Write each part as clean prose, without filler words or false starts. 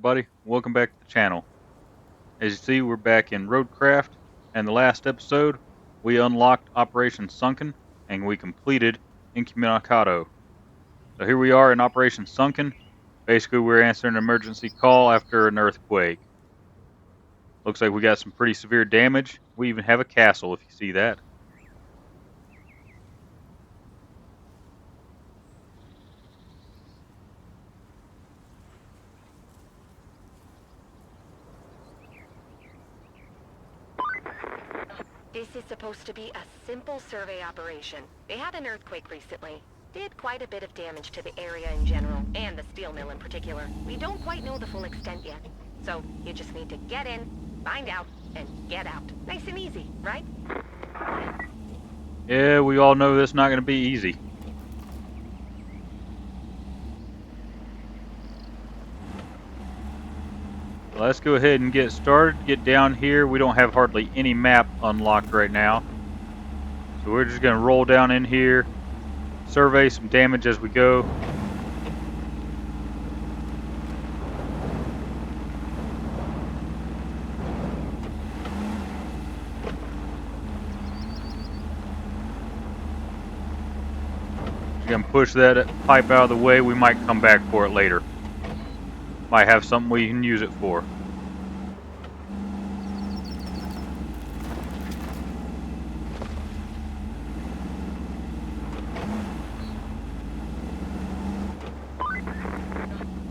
everybody, welcome back to the channel. As you see, we're back in RoadCraft, and the last episode, we unlocked Operation Sunken, and we completed Incommunicado. So here we are in Operation Sunken. Basically, we're answering an emergency call after an earthquake. Looks like we got some pretty severe damage. We even have a castle, if you see that. This is supposed to be a simple survey operation. They had an earthquake recently. Did quite a bit of damage to the area in general, and the steel mill in particular. We don't quite know the full extent yet. So, you just need to get in, find out, and get out. Nice and easy, right? Yeah, we all know this is not going to be easy. Let's go ahead and get started. Get down here. We don't have hardly any map unlocked right now. So we're just going to roll down in here, survey some damage as we go. Just going to push that pipe out of the way. We might come back for it later. Might have something we can use it for.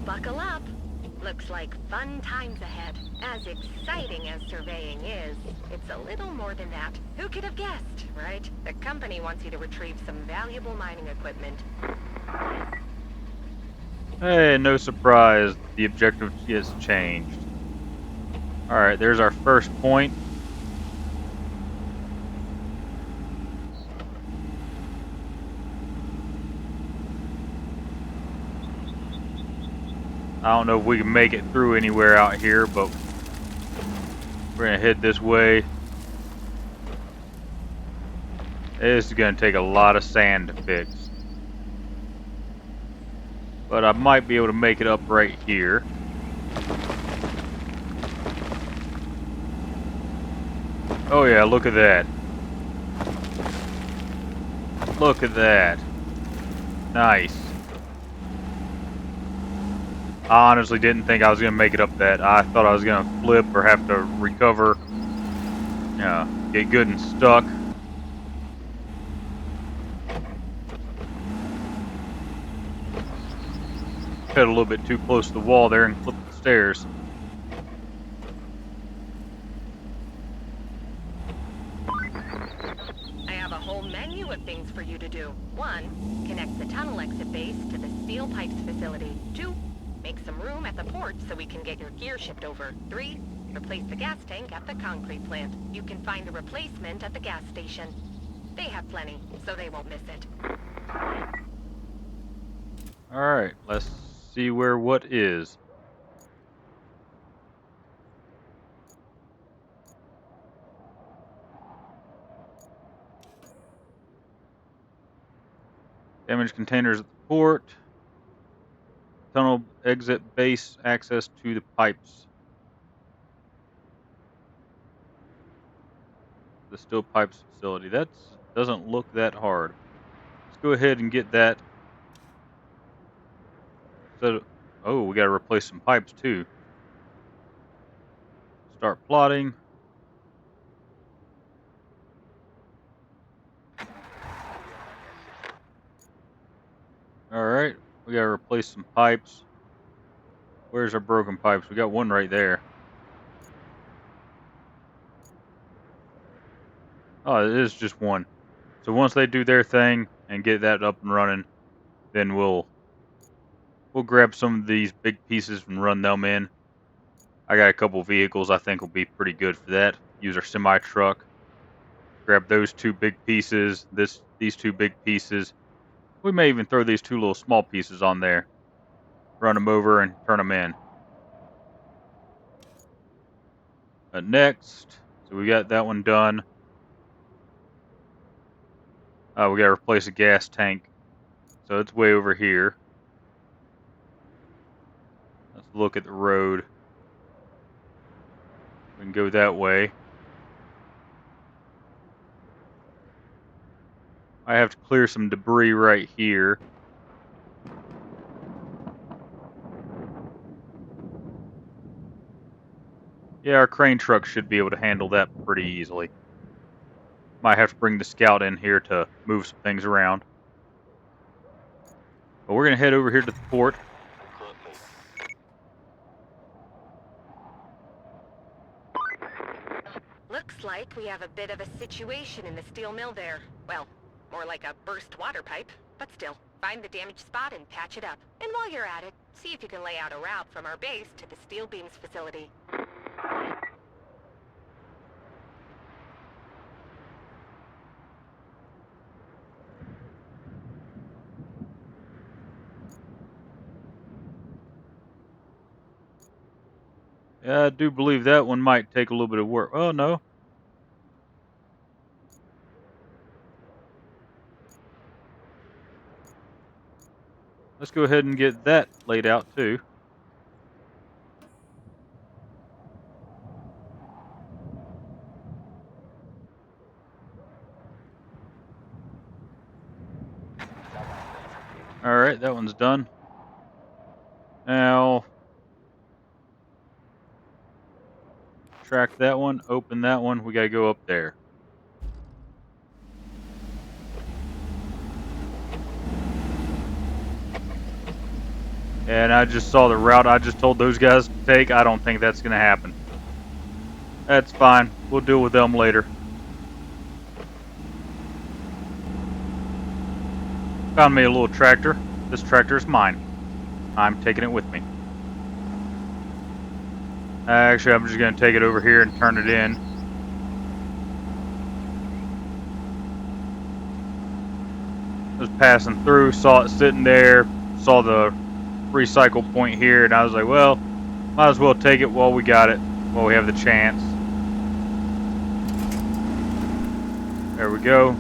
Buckle up. Looks like fun times ahead. As exciting as surveying is, it's a little more than that. Who could have guessed, right? The company wants you to retrieve some valuable mining equipment. Hey, no surprise. The objective is changed. Alright, there's our first point. I don't know if we can make it through anywhere out here, but we're going to head this way. This is going to take a lot of sand to fix. But I might be able to make it up right here. Oh yeah, look at that. Look at that. Nice. I honestly didn't think I was going to make it up that. I thought I was going to flip or have to recover. Yeah, get good and stuck. Got a little bit too close to the wall there and flipped the stairs. I have a whole menu of things for you to do. 1, connect the tunnel exit base to the steel pipes facility. 2, make some room at the port so we can get your gear shipped over. 3, replace the gas tank at the concrete plant. You can find a replacement at the gas station. They have plenty, so they won't miss it. Alright, let's see where what is. Damaged containers at the port. Tunnel exit base access to the pipes. The steel pipes facility. That doesn't look that hard. Let's go ahead and get that. So, oh, we got to replace some pipes too. Start plotting. Alright, we got to replace some pipes. Where's our broken pipes? We got one right there. Oh, it is just one. So once they do their thing and get that up and running, then we'll grab some of these big pieces and run them in. I got a couple vehicles I think will be pretty good for that. Use our semi truck. Grab those two big pieces, these two big pieces. We may even throw these two little small pieces on there. Run them over and turn them in. Next, so we got that one done. We got to replace a gas tank. So it's way over here. Let's look at the road. We can go that way. I have to clear some debris right here. Yeah, our crane truck should be able to handle that pretty easily. Might have to bring the scout in here to move some things around. But we're going to head over here to the port. Looks like we have a bit of a situation in the steel mill there. Well, more like a burst water pipe, but still. Find the damaged spot and patch it up. And while you're at it, see if you can lay out a route from our base to the steel beams facility. Yeah, I do believe that one might take a little bit of work. Oh, no. Let's go ahead and get that laid out, too. Alright, that one's done. Now, track that one, open that one. We got to go up there. And I just saw the route I just told those guys to take. I don't think that's going to happen. That's fine. We'll deal with them later. Found me a little tractor. This tractor is mine. I'm taking it with me. Actually, I'm just going to take it over here and turn it in. I was passing through, saw it sitting there, saw the recycle point here, and I was like, well, might as well take it while we got it, while we have the chance. There we go.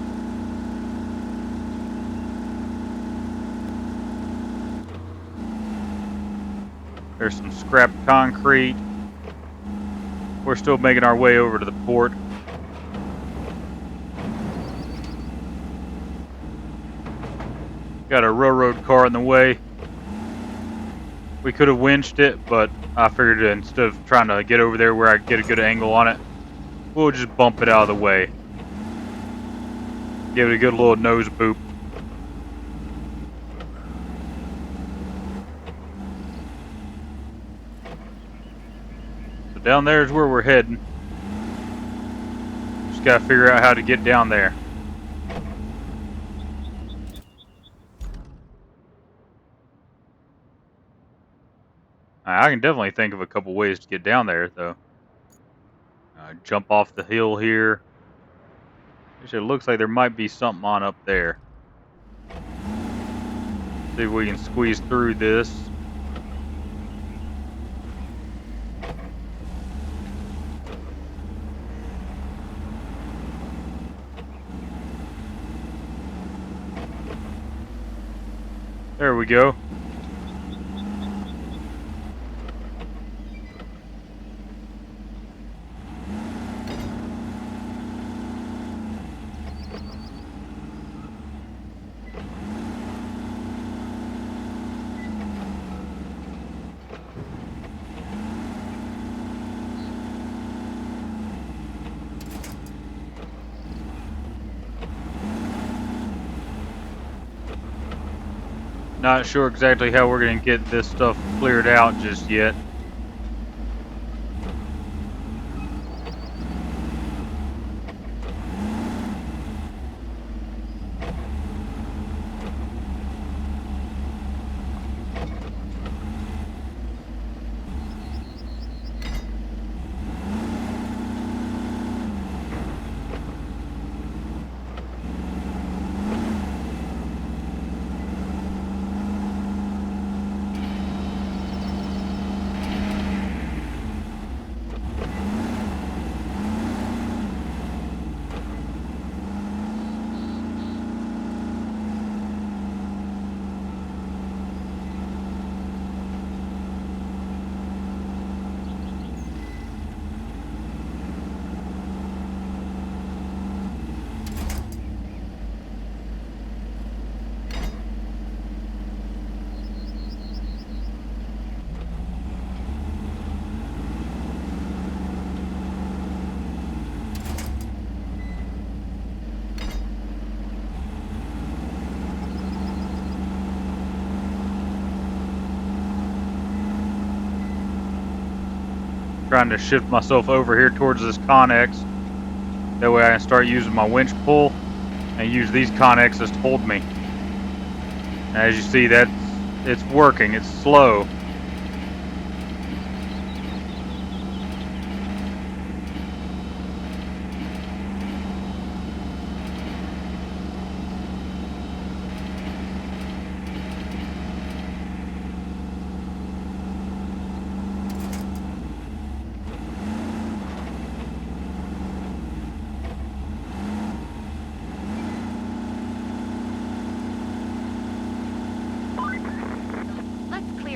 There's some scrap concrete. We're still making our way over to the port. Got a railroad car in the way. We could have winched it, but I figured instead of trying to get over there where I get a good angle on it, we'll just bump it out of the way. Give it a good little nose boop. So down there is where we're heading. Just gotta figure out how to get down there. I can definitely think of a couple ways to get down there, though. Jump off the hill here. Actually, it looks like there might be something on up there. See if we can squeeze through this. There we go. Not sure exactly how we're going to get this stuff cleared out just yet. trying to shift myself over here towards this Connex. That way I can start using my winch pull and use these Connexes to hold me. As you see, it's working. It's slow.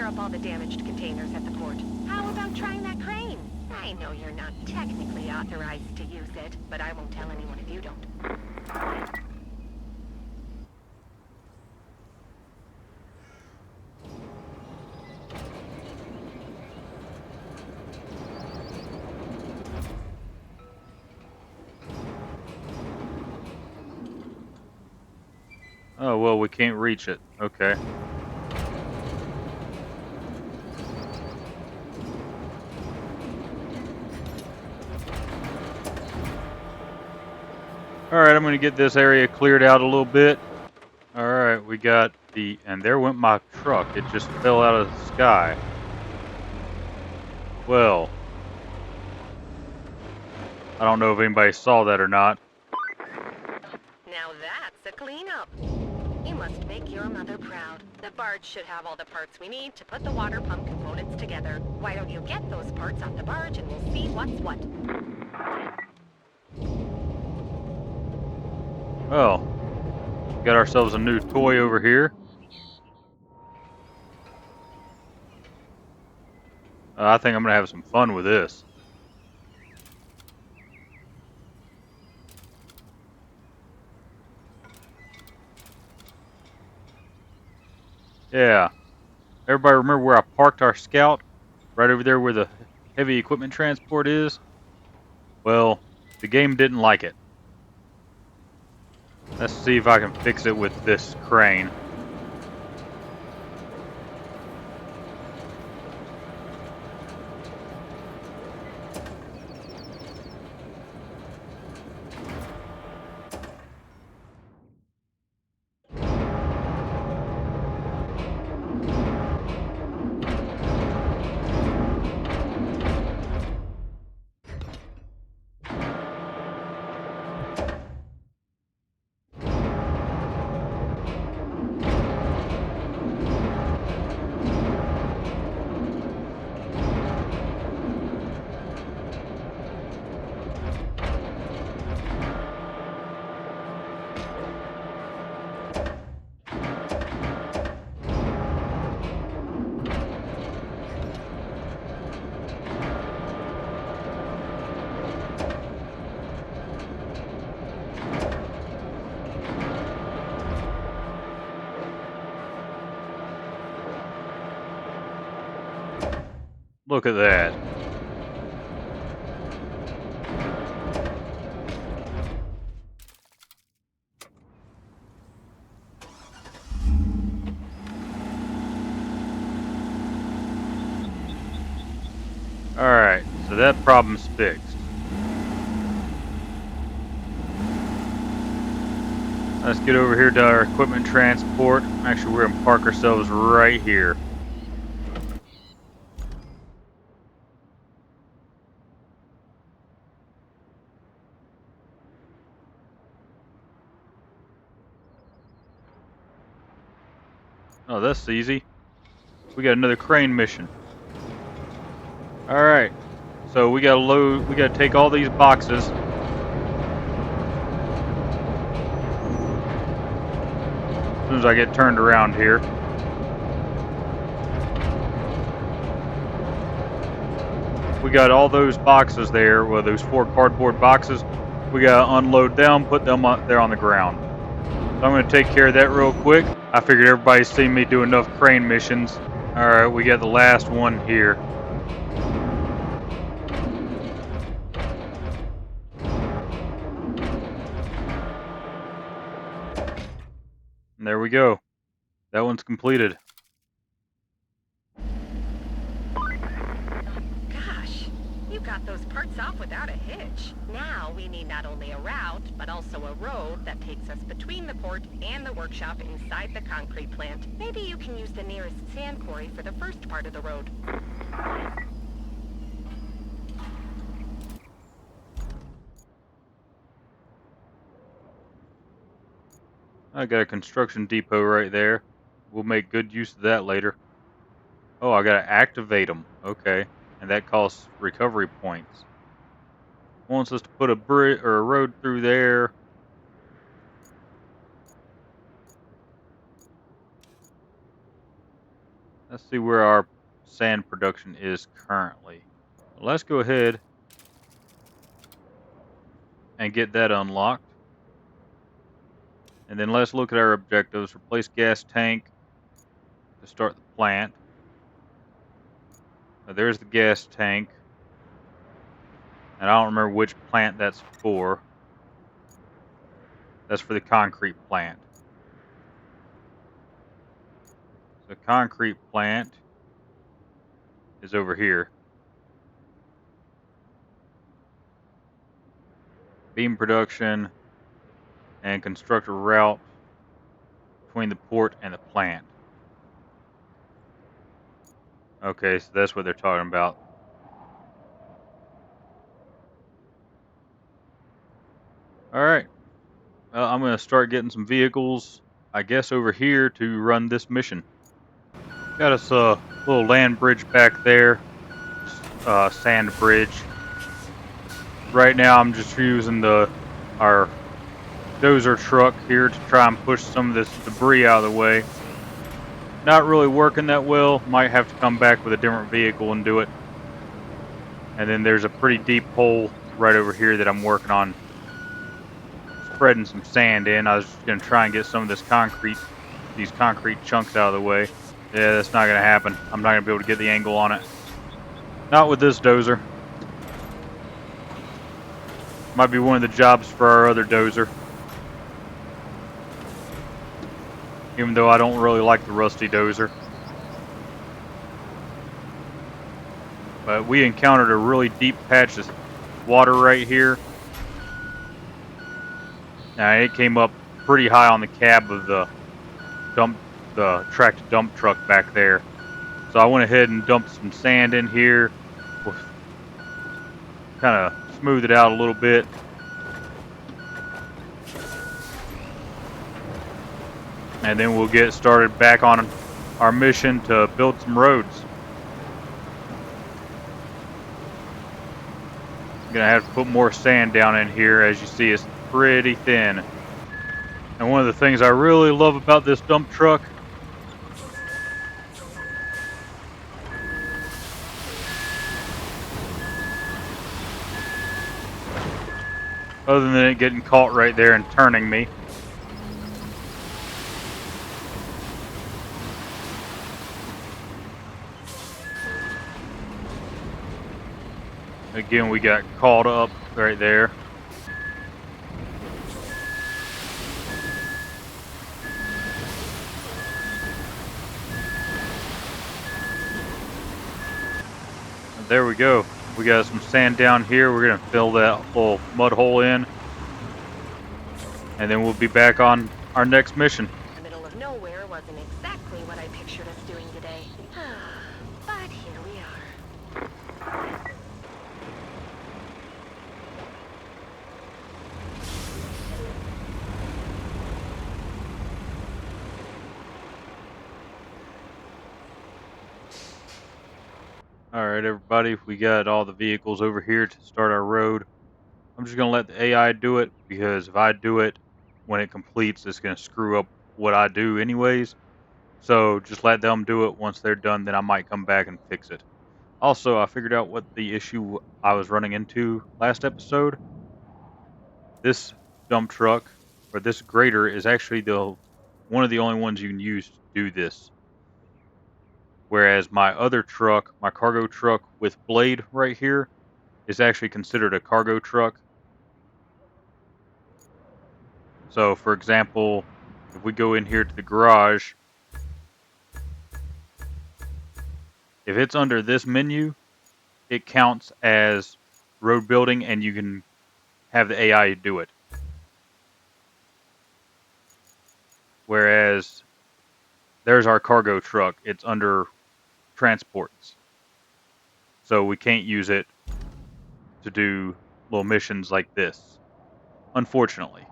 Up all the damaged containers at the port. How about trying that crane? I know you're not technically authorized to use it, but I won't tell anyone if you don't. Oh, well, we can't reach it. Okay. Alright, I'm going to get this area cleared out a little bit. Alright, we got and there went my truck. It just fell out of the sky. Well, I don't know if anybody saw that or not. Now that's a cleanup. You must make your mother proud. The barge should have all the parts we need to put the water pump components together. Why don't you get those parts off the barge and we'll see what's what. Well, got ourselves a new toy over here. I think I'm going to have some fun with this. Yeah. Everybody remember where I parked our Scout? Right over there where the heavy equipment transport is? Well, the game didn't like it. Let's see if I can fix it with this crane. Look at that. Alright, so that problem's fixed. Let's get over here to our equipment transport. Actually, we're going to park ourselves right here. Oh, that's easy. We got another crane mission. Alright, so we gotta take all these boxes. As soon as I get turned around here. We got all those boxes there, well, those 4 cardboard boxes. We gotta unload them, put them there on the ground. So I'm gonna take care of that real quick. I figured everybody's seen me do enough crane missions. Alright, we got the last one here. And there we go. That one's completed. You got those parts off without a hitch. Now we need not only a route, but also a road that takes us between the port and the workshop inside the concrete plant. Maybe you can use the nearest sand quarry for the first part of the road. I got a construction depot right there. We'll make good use of that later. Oh, I gotta activate them. Okay, and that costs recovery points. Wants us to put a bridge or a road through there. Let's see where our sand production is currently. Let's go ahead and get that unlocked. And then let's look at our objectives. Replace gas tank to start the plant. Now, there's the gas tank. And I don't remember which plant that's for. That's for the concrete plant. The concrete plant is over here. Beam production and construct a route between the port and the plant. Okay, so that's what they're talking about. Alright, I'm going to start getting some vehicles, I guess, over here to run this mission. Got us a little land bridge back there, sand bridge. Right now I'm just using our dozer truck here to try and push some of this debris out of the way. Not really working that well. Might have to come back with a different vehicle and do it. And then there's a pretty deep hole right over here that I'm working on spreading some sand in. I was just going to try and get some of these concrete chunks out of the way. Yeah, that's not going to happen. I'm not going to be able to get the angle on it. Not with this dozer. Might be one of the jobs for our other dozer. Even though I don't really like the rusty dozer. But we encountered a really deep patch of water right here. Now it came up pretty high on the cab of the tractor dump truck back there. So I went ahead and dumped some sand in here. We'll kind of smooth it out a little bit. And then we'll get started back on our mission to build some roads. I'm gonna have to put more sand down in here. As you see, it's pretty thin. And one of the things I really love about this dump truck other than it getting caught right there and turning me, again, we got caught up right there. And there we go. We got some sand down here. We're going to fill that little mud hole in. And then we'll be back on our next mission. The middle of nowhere wasn't exactly what I pictured us doing today. But here we are. Alright everybody, we got all the vehicles over here to start our road. I'm just going to let the AI do it, because if I do it when it completes, it's going to screw up what I do anyways. So just let them do it. Once they're done, then I might come back and fix it. Also, I figured out what the issue I was running into last episode. This dump truck, or this grader, is actually one of the only ones you can use to do this. Whereas my other truck, my cargo truck with blade right here, is actually considered a cargo truck. So, for example, if we go in here to the garage, if it's under this menu, it counts as road building, and you can have the AI do it. Whereas there's our cargo truck. It's under transports. So we can't use it to do little missions like this, unfortunately.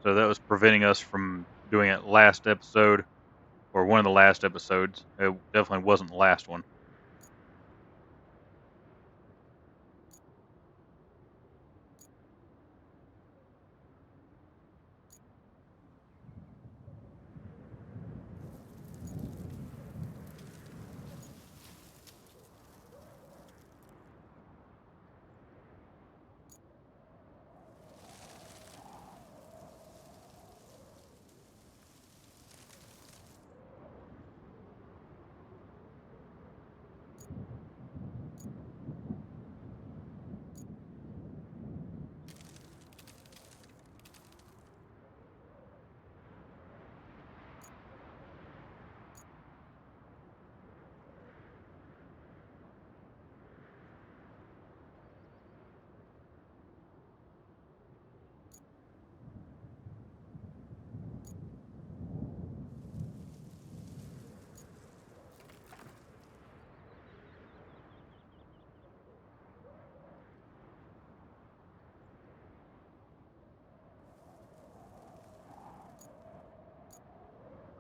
So that was preventing us from doing it last episode, or one of the last episodes. It definitely wasn't the last one.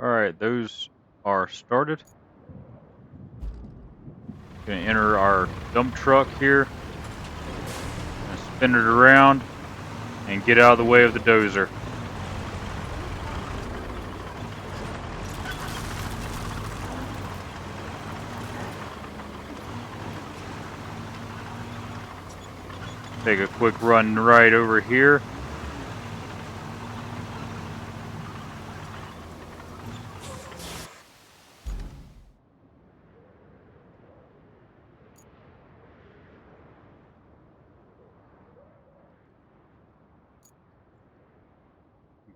Alright, those are started. Gonna enter our dump truck here, and spin it around, and get out of the way of the dozer. Take a quick run right over here.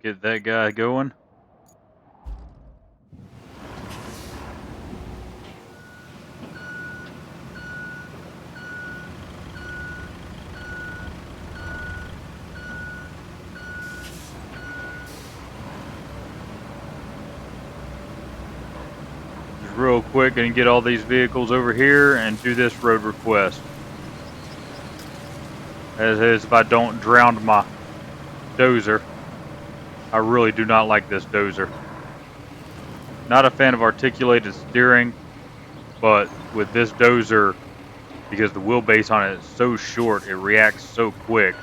Get that guy going. Just real quick and get all these vehicles over here and do this road request. As is, if I don't drown my dozer. I really do not like this dozer. Not a fan of articulated steering, but with this dozer, because the wheelbase on it is so short, it reacts so quick.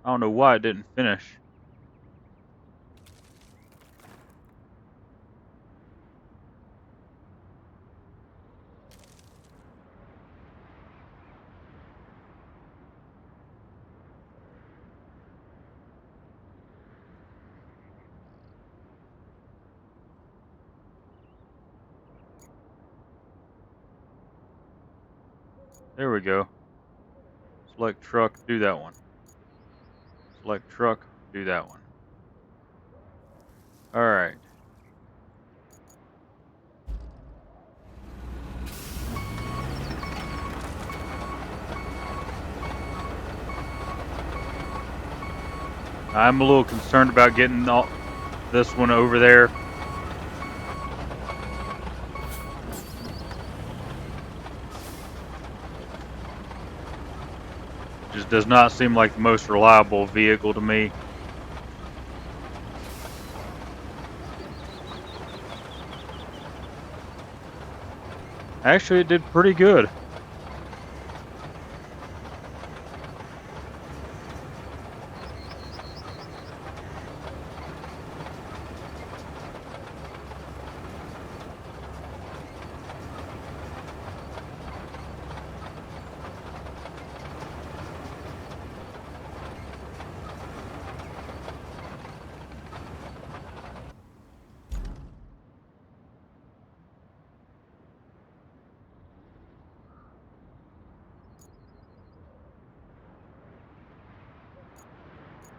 I don't know why it didn't finish. There we go. Select truck, do that one. Select truck, do that one. Alright. I'm a little concerned about getting this one over there. Just does not seem like the most reliable vehicle to me. Actually, it did pretty good.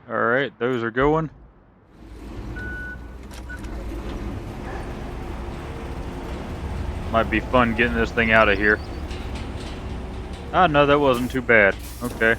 Alright, those are going. Might be fun getting this thing out of here. Ah, no, that wasn't too bad. Okay.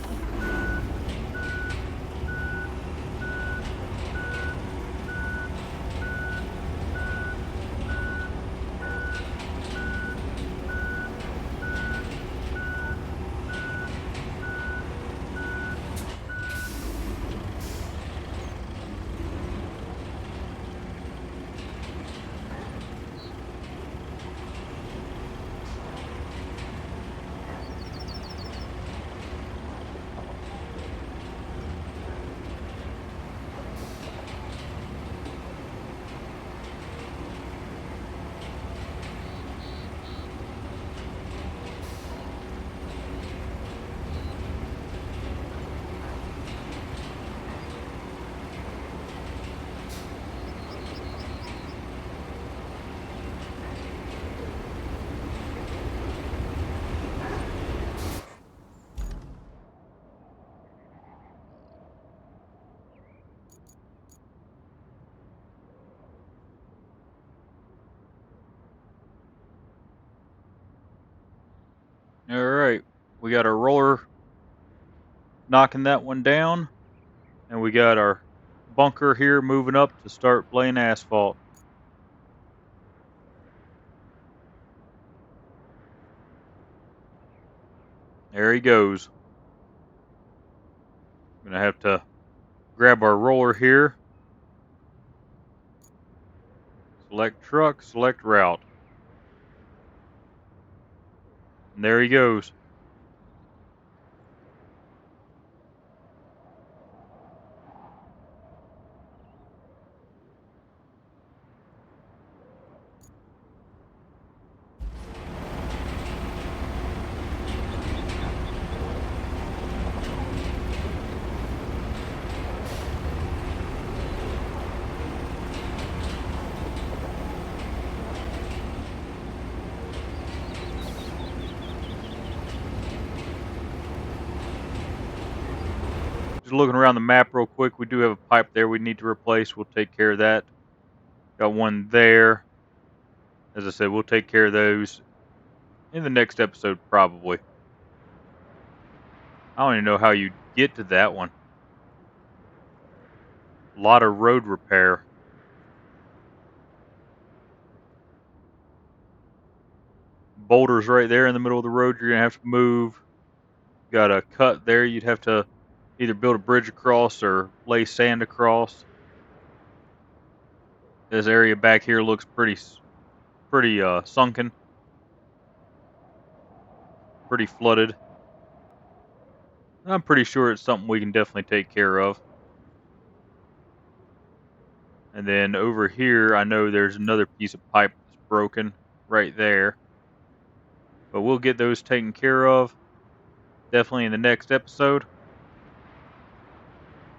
Alright. We got our roller knocking that one down. And we got our bunker here moving up to start laying asphalt. There he goes. I'm gonna have to grab our roller here. Select truck, select route. And there he goes. Just looking around the map real quick, we do have a pipe there we need to replace. We'll take care of that. Got one there. As I said, we'll take care of those in the next episode, probably. I don't even know how you get to that one. A lot of road repair. Boulders right there in the middle of the road you're going to have to move. Got a cut there you'd have to either build a bridge across or lay sand across. This area back here looks pretty sunken. Pretty flooded. I'm pretty sure it's something we can definitely take care of. And then over here, I know there's another piece of pipe that's broken right there. But we'll get those taken care of definitely in the next episode.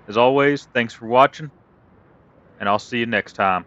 As always, thanks for watching, and I'll see you next time.